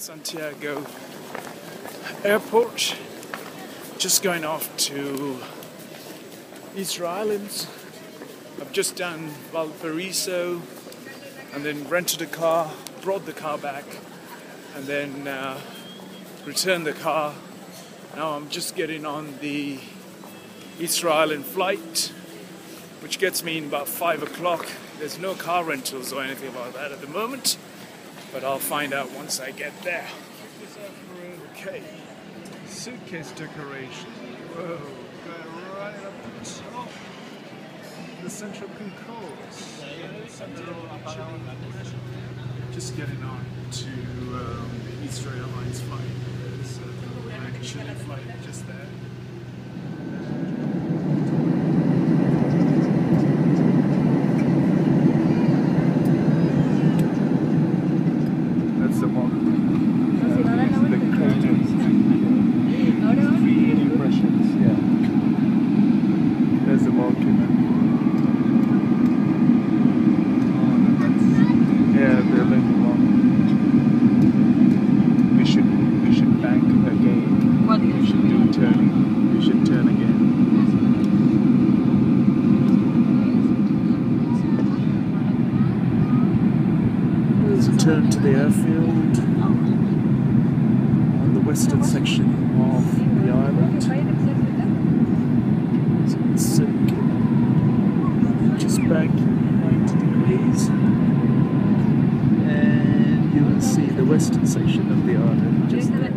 Santiago Airport. Just going off to Easter Islands. I've just done Valparaiso and then rented a car, brought the car back, and then returned the car. Now I'm just getting on the Easter Island flight, which gets me in about 5 o'clock. There's no car rentals or anything about that at the moment, but I'll find out once I get there. Okay, suitcase decoration. Whoa, going right up the top. The central concourse. Just getting on to the Easter Airlines flight. There's actually a flight just there. That's the one. The craters. Three depressions, yeah. There's the volcano. Yeah, they're living along. We should bank again. What? We should do turning. We should turn again. There's a turn to the airfield on the western section of the island. So it's just banking 90 degrees. And you will see the western section of the island just there.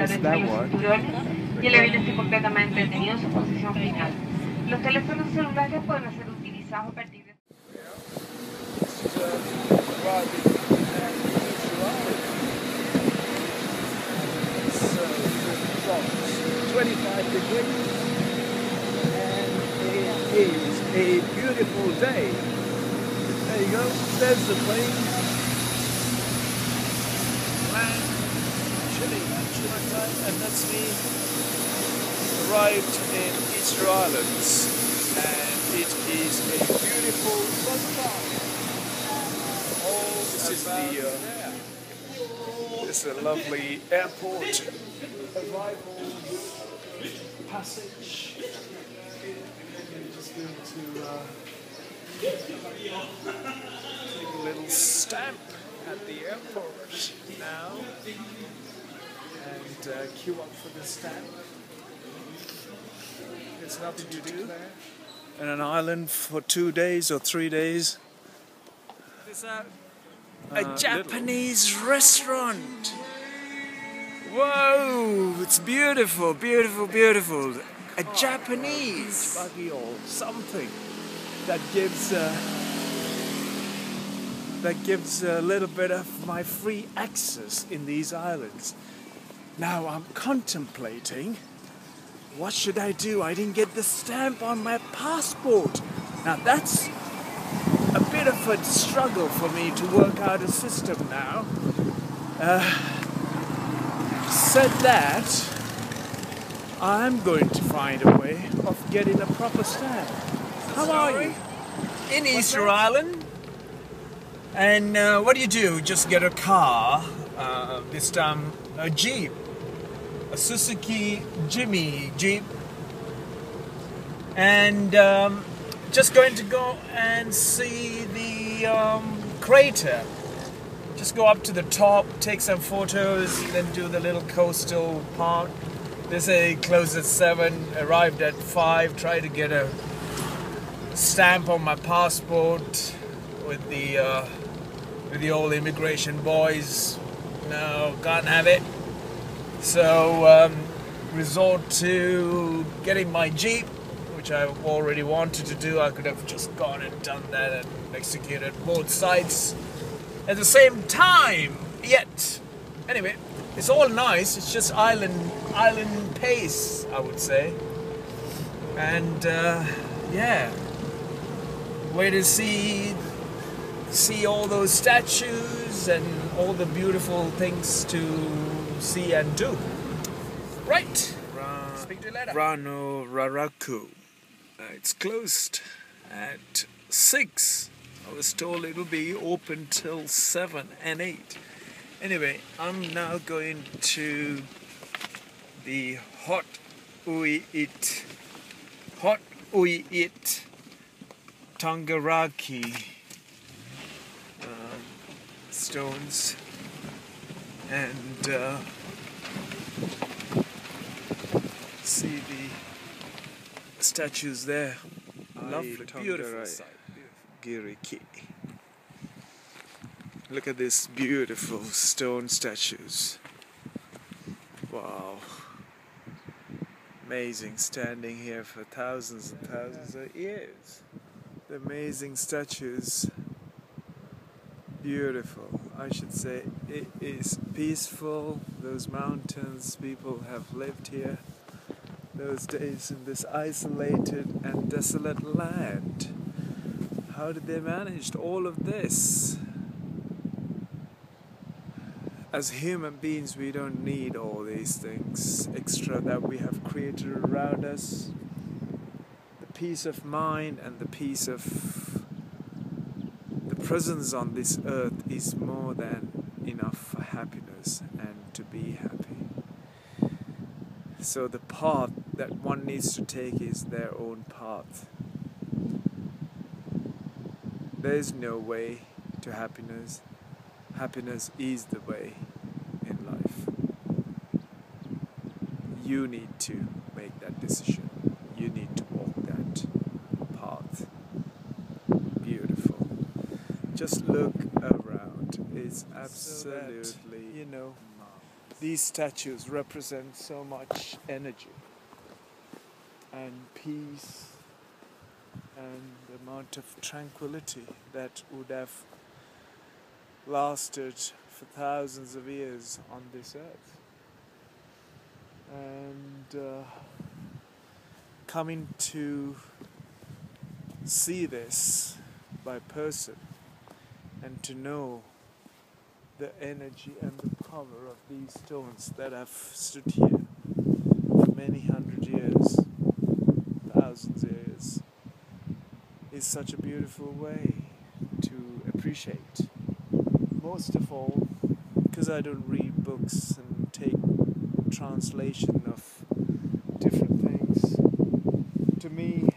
Is that one? Y el avión esté completamente detenido en su posición final. Los teléfonos celulares pueden ser utilizados a partir de... It's 25 degrees and it is a beautiful day. There you go, there's the plane. Land, chilling time, and that's me. Arrived in Easter Islands, and it is a beautiful sunshine. This is a lovely airport arrival passage. I'm just going to take a little stamp at the airport now and queue up for the stamp. There's nothing to do in an island for 2 days or 3 days. There's a Japanese restaurant. Whoa, it's beautiful, beautiful, beautiful. A Japanese buggy or something that gives a little bit of my free access in these islands. Now I'm contemplating, what should I do? I didn't get the stamp on my passport. Now that's a bit of a struggle for me to work out a system now. Said that, I'm going to find a way of getting a proper stamp. How are you? In Easter Island. And what do? Just get a car, this time a Jeep. A Suzuki Jimmy Jeep. And just going to go and see the crater. Just go up to the top, take some photos, then do the little coastal part. They say close at 7, arrived at 5, try to get a stamp on my passport with the old immigration boys. No, can't have it. So resort to getting my Jeep, which I've already wanted to do. I could have just gone and done that and executed both sides at the same time. Yet, anyway, it's all nice. It's just island pace, I would say. And yeah, way to see all those statues and all the beautiful things to see and do. Right. Speak to you later. Rano Raraku. It's closed at 6. I was told it will be open till 7 and 8. Anyway, I'm now going to the Hot Ui It Tangaraki stones, and see the statues there. Lovely, beautiful sight. Giriki. Look at these beautiful stone statues. Wow. Amazing, standing here for thousands and thousands of years. The amazing statues. Beautiful. I should say it is peaceful. Those mountains, people have lived here those days in this isolated and desolate land. How did they manage all of this? As human beings, we don't need all these things extra that we have created around us. The peace of mind and the peace of the presence on this earth is more than enough for happiness and to be happy. So the path that one needs to take is their own path. There is no way to happiness. Happiness is the way in life. You need to make that decision. You need to walk that path. Beautiful. Just look around. It's absolutely, you know, these statues represent so much energy and peace and the amount of tranquility that would have lasted for thousands of years on this earth. And coming to see this by person and to know the energy and the power of these stones that have stood here for many hundred years, thousands of years, is such a beautiful way to appreciate. Most of all, because I don't read books and take translation of different things, to me,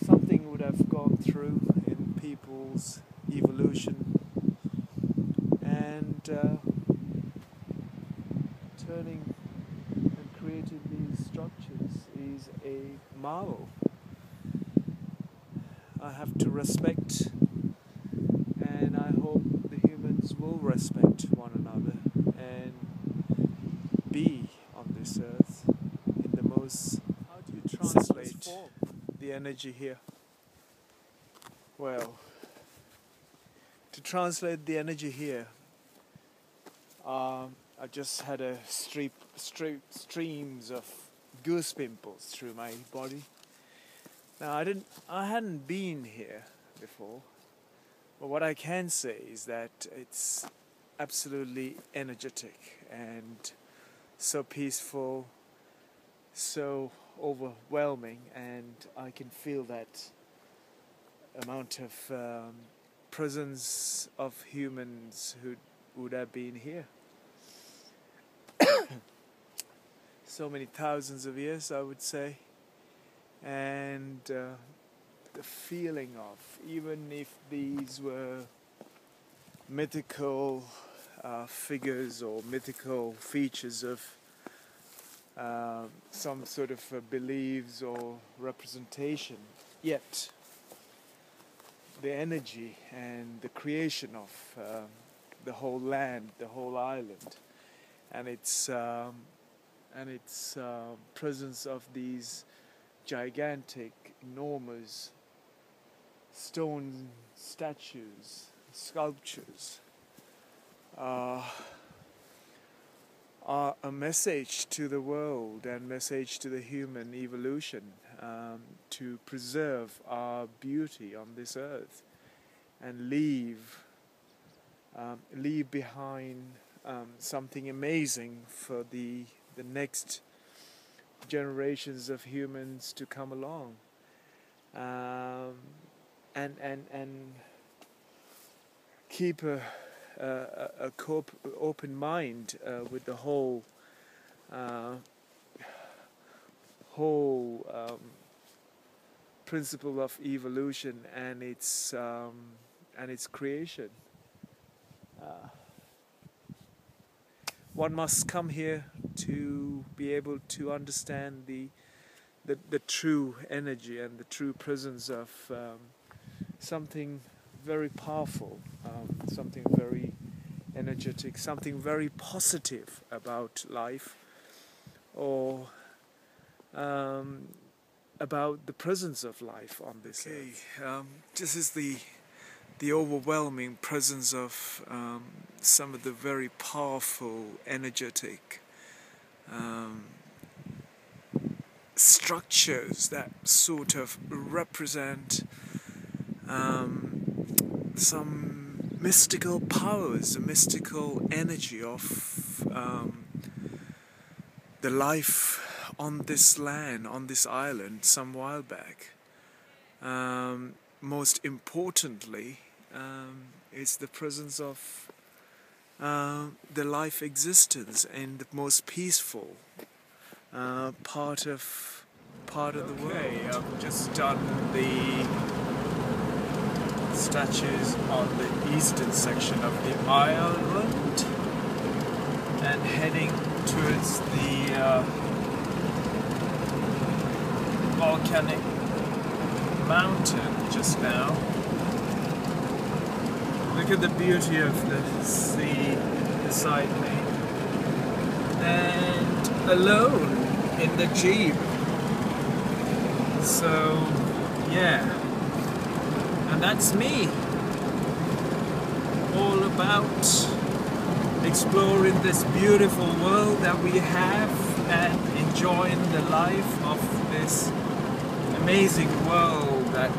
something would have gone through in people's evolution, and turning and creating these structures is a marvel. I have to respect, and I hope the humans will respect one another and be on this earth in the most. How do you translate the energy here? Well, to translate the energy here, I just had a streams of goose pimples through my body. Now I hadn't been here before, but what I can say is that it's absolutely energetic and so peaceful, so overwhelming, and I can feel that amount of presence of humans who would have been here. So many thousands of years, I would say. And the feeling of, even if these were mythical figures or mythical features of some sort of beliefs or representation, yet the energy and the creation of the whole land, the whole island, and its presence of these gigantic, enormous stone statues, sculptures, are a message to the world and message to the human evolution, to preserve our beauty on this earth and leave behind something amazing for the next generations of humans to come along, and keep a open mind with the whole principle of evolution and its creation. One must come here to be able to understand the true energy and the true presence of something very powerful, something very energetic, something very positive about life, or about the presence of life on this earth. This is the overwhelming presence of some of the very powerful, energetic structures that sort of represent some mystical powers, the mystical energy of the life on this land, on this island, some while back. Most importantly, is the presence of the life existence in the most peaceful part of the world. Okay, I've just done the statues on the eastern section of the island and heading towards the volcanic mountain just now. Look at the beauty of the sea beside me. And alone in the Jeep. So, yeah. And that's me. All about exploring this beautiful world that we have and enjoying the life of this amazing world that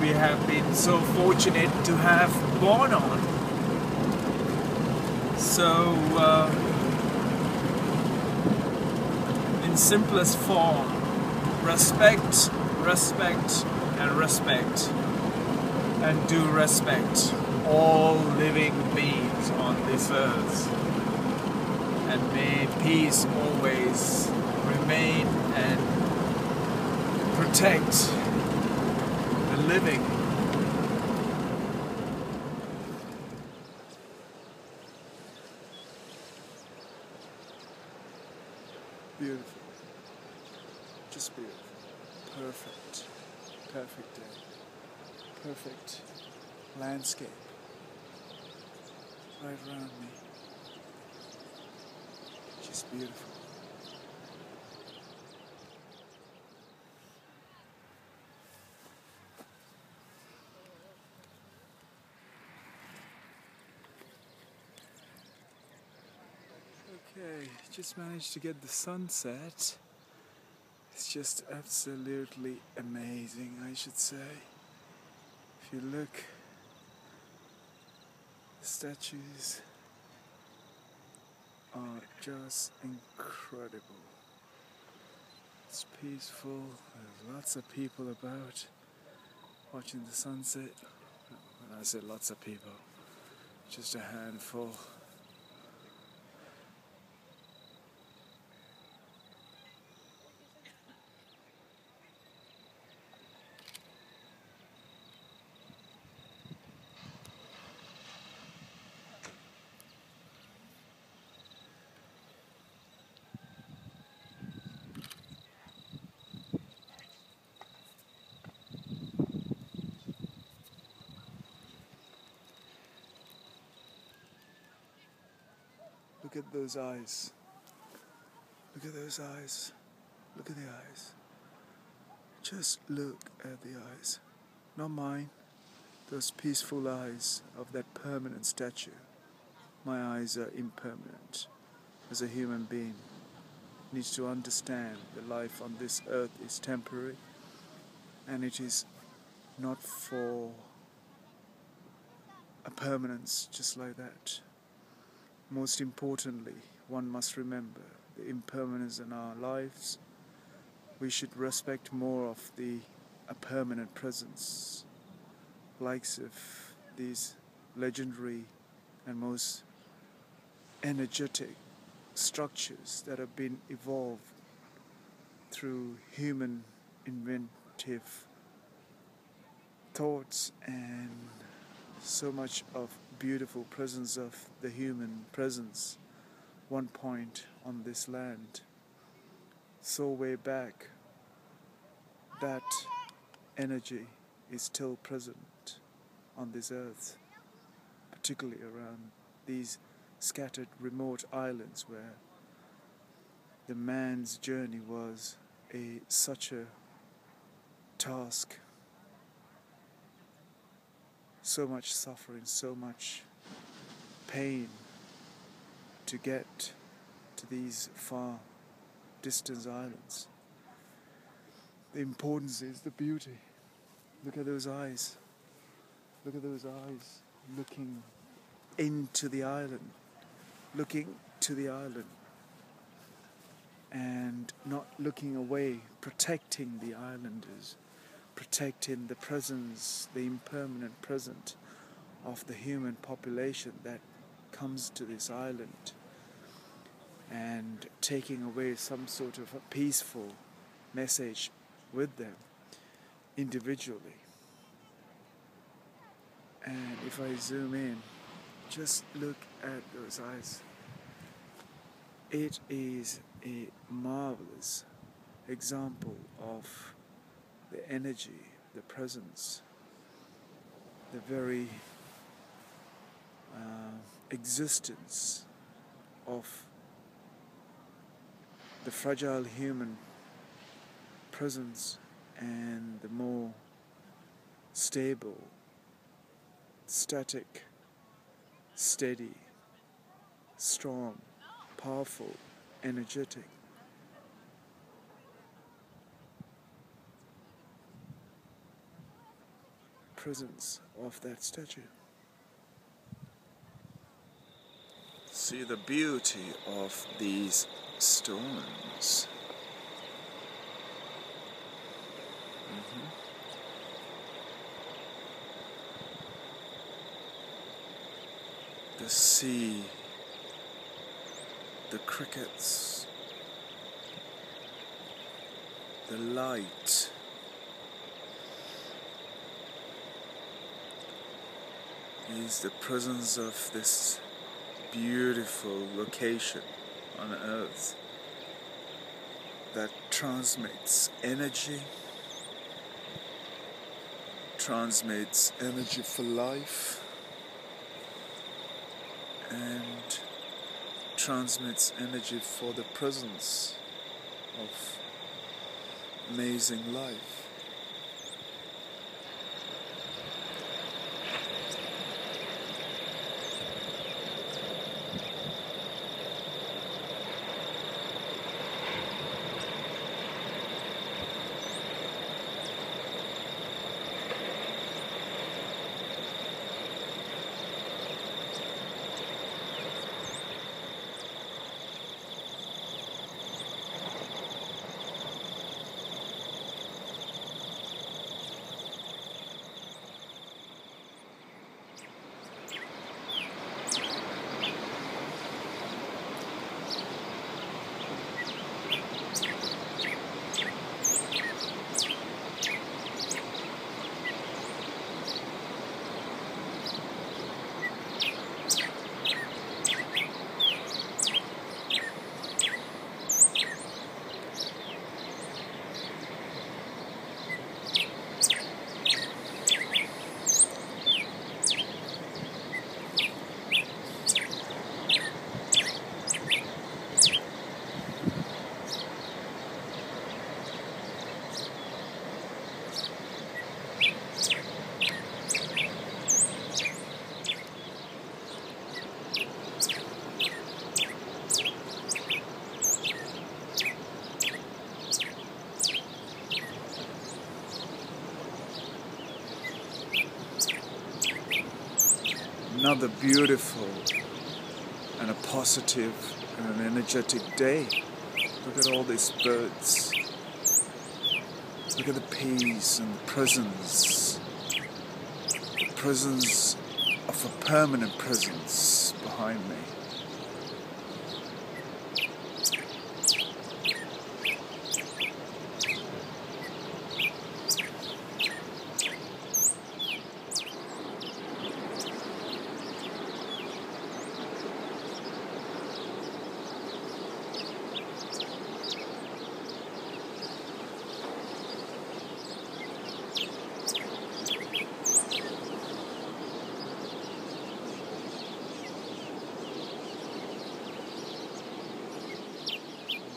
we have been so fortunate to have born on. So, in simplest form, respect, respect, and respect, and do respect all living beings on this earth. And may peace always remain and protect the living. Beautiful. Just beautiful. Perfect. Perfect day. Perfect landscape right around me. Just beautiful. Okay, just managed to get the sunset. It's just absolutely amazing, I should say. If you look, the statues are just incredible. It's peaceful, there's lots of people about watching the sunset. When I say lots of people, just a handful. Look at those eyes. Look at those eyes. Look at the eyes. Just look at the eyes. Not mine. Those peaceful eyes of that permanent statue. My eyes are impermanent. As a human being, needs to understand that life on this earth is temporary, and it is not for a permanence just like that. Most importantly, one must remember the impermanence in our lives, we should respect more of the permanent presence, likes of these legendary and most energetic structures that have been evolved through human inventive thoughts and so much of beautiful presence of the human presence one point on this land. So way back, that energy is still present on this earth, particularly around these scattered remote islands where the man's journey was such a task. So much suffering, so much pain to get to these far distant islands. The importance is the beauty. Look at those eyes. Look at those eyes looking into the island, looking to the island, and not looking away, protecting the islanders, protecting the presence, the impermanent presence of the human population that comes to this island, and taking away some sort of a peaceful message with them individually. And if I zoom in, just look at those eyes. It is a marvelous example of the energy, the presence, the very existence of the fragile human presence and the more stable, static, steady, strong, powerful, energetic presence of that statue. See the beauty of these stones. The sea, the crickets, the light, is the presence of this beautiful location on earth that transmits energy for life, and transmits energy for the presence of amazing life. Another beautiful and a positive and an energetic day. Look at all these birds. Look at the peace and the presence. The presence of a permanent presence behind me.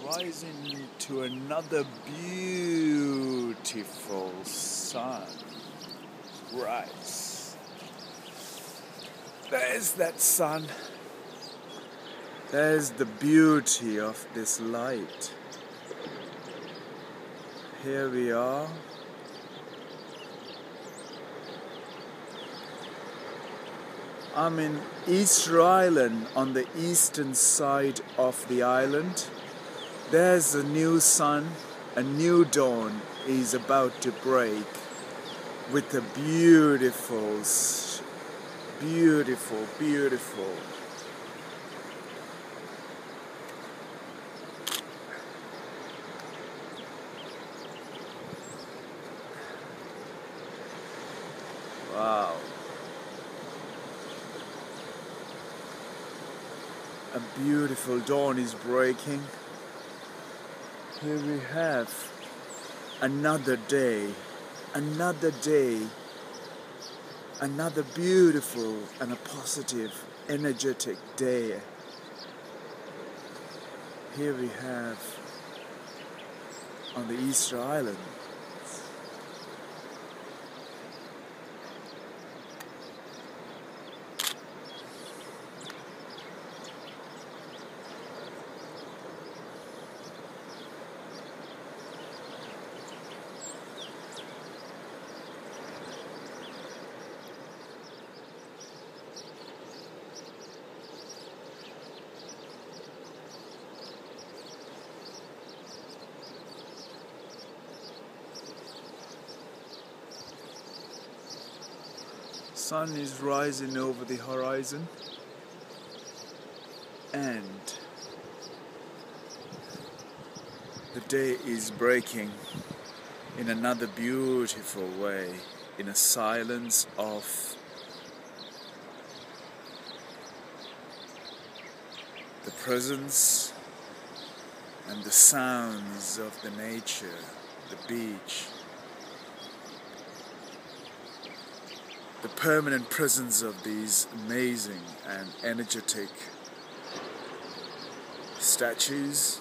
Rising to another beautiful sunrise. There's that sun. There's the beauty of this light. Here we are. I'm in Easter Island on the eastern side of the island. There's a new sun, a new dawn is about to break with a beautiful, wow. A beautiful dawn is breaking. Here we have another day, another beautiful and a positive, energetic day. Here we have on the Easter Island. Sun is rising over the horizon and the day is breaking in another beautiful way, in a silence of the presence and the sounds of the nature, the beach. The permanent presence of these amazing and energetic statues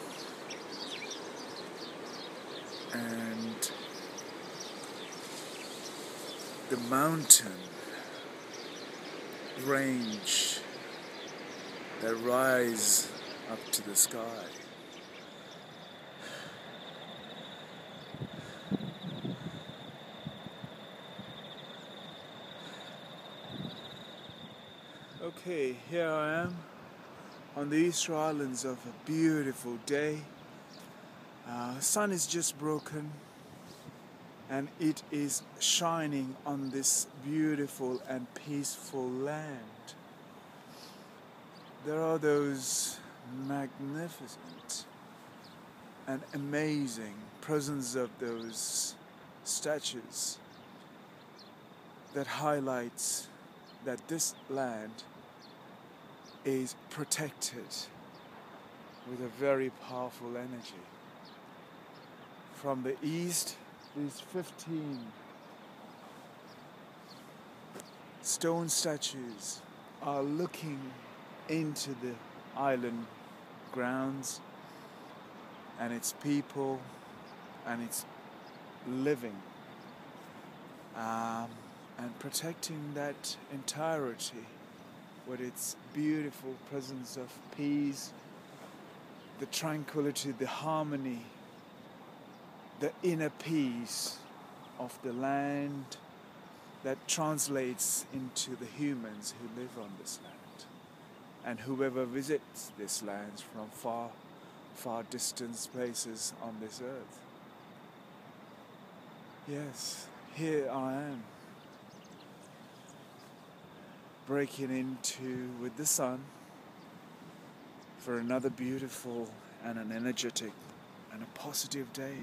and the mountain range that rise up to the sky. Okay, here I am on the Easter Islands of a beautiful day. Sun is just broken and it is shining on this beautiful and peaceful land. There are those magnificent and amazing presence of those statues that highlights that this land is protected with a very powerful energy. From the east, these 15 stone statues are looking into the island grounds and its people and its living, and protecting that entirety with its beautiful presence of peace, the tranquility, the harmony, the inner peace of the land that translates into the humans who live on this land. and whoever visits this land from far, far distant places on this earth. Yes, here I am, breaking into with the sun for another beautiful and an energetic and a positive day.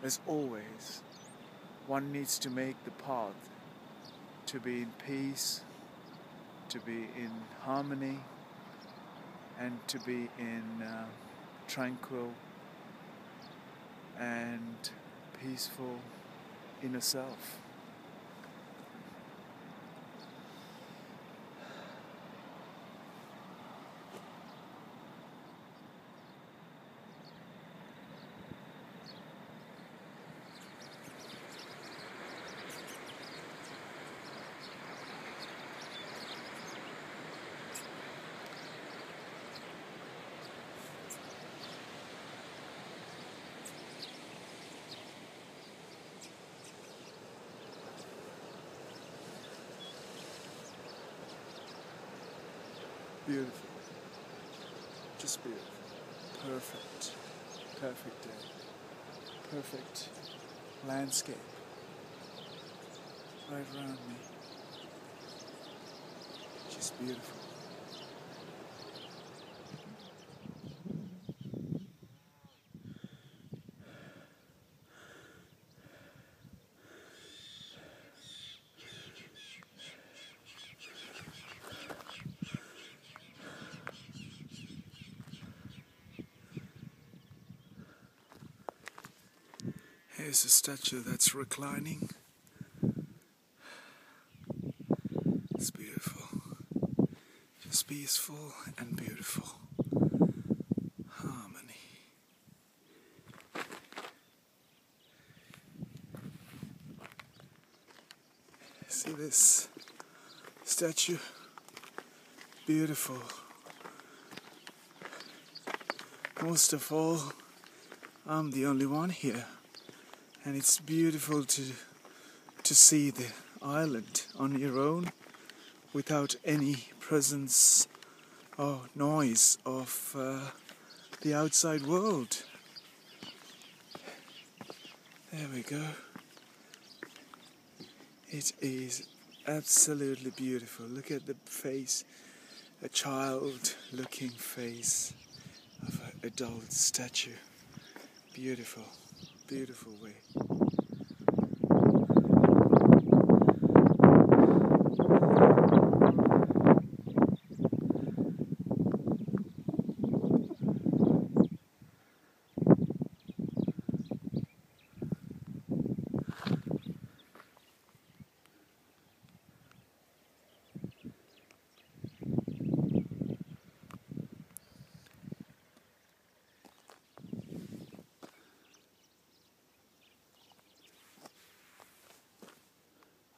As always, one needs to make the path to be in peace, to be in harmony, and to be in tranquil and peaceful inner self. Beautiful, just beautiful, perfect day, perfect landscape right around me, just beautiful. Here's a statue that's reclining. It's beautiful. Just peaceful and beautiful. Harmony. See this statue? Beautiful. Most of all, I'm the only one here. And it's beautiful to see the island on your own without any presence or noise of the outside world. There we go. It is absolutely beautiful. Look at the face, a child-looking face of an adult statue. Beautiful. Beautiful way.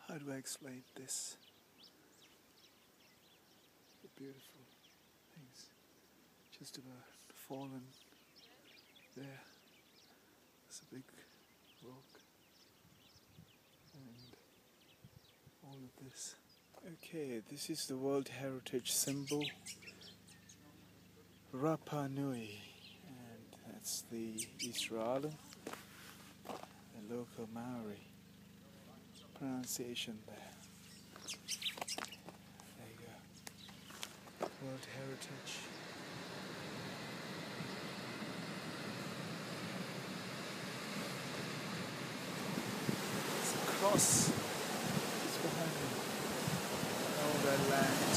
How do I explain this? The beautiful things just about fallen there. There's a big rock and all of this. Okay, this is the World Heritage symbol, Rapa Nui, and that's the Easter Island, the local Maori pronunciation there. There you go. World Heritage. It's a cross just behind me. All that land,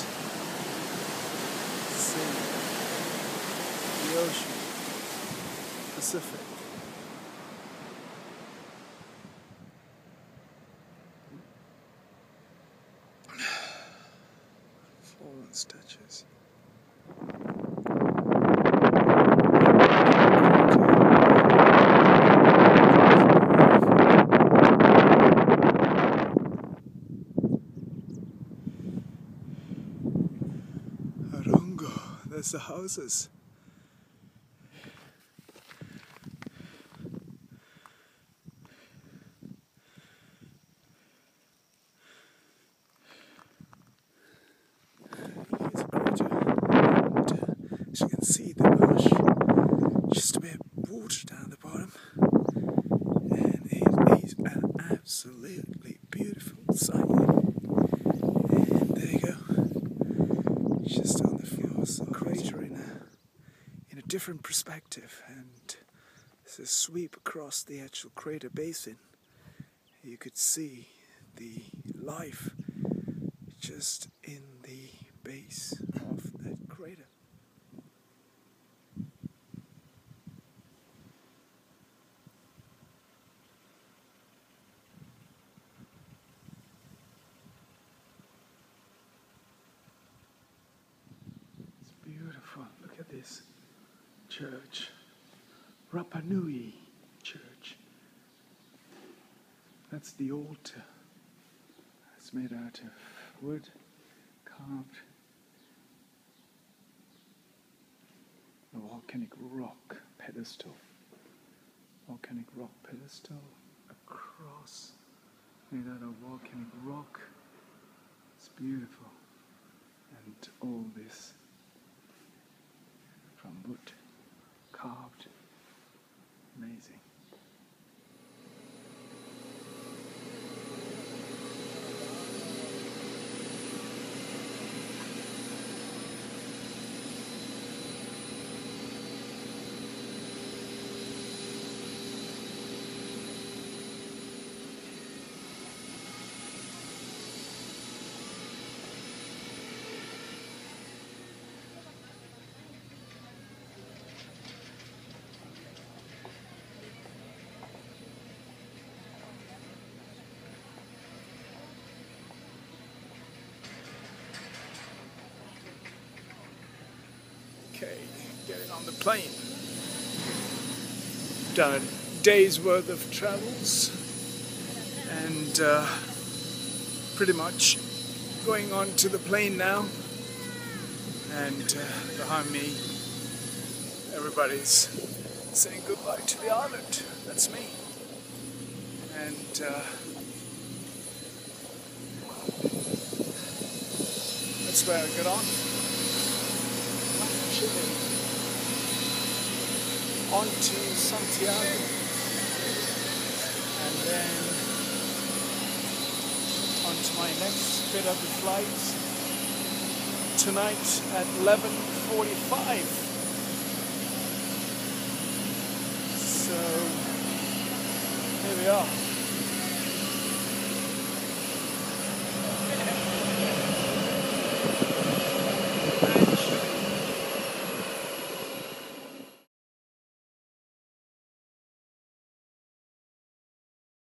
sea, the ocean, Pacific. Fallen statues. Arongo, there's the houses. Here's a crater. different perspective, and as a sweep across the actual crater basin, you could see the life just in the base of that crater. It's beautiful. Look at this church, Rapa Nui church. That's the altar. It's made out of wood, carved, a volcanic rock pedestal. Volcanic rock pedestal, a cross made out of volcanic rock. It's beautiful. And all this from wood, carved. Amazing. Okay, getting on the plane. Done a day's worth of travels and pretty much going on to the plane now. And behind me, everybody's saying goodbye to the island. That's me. And that's where I get on. On to Santiago, and then on to my next bit of the flight tonight at 11:45. So here we are.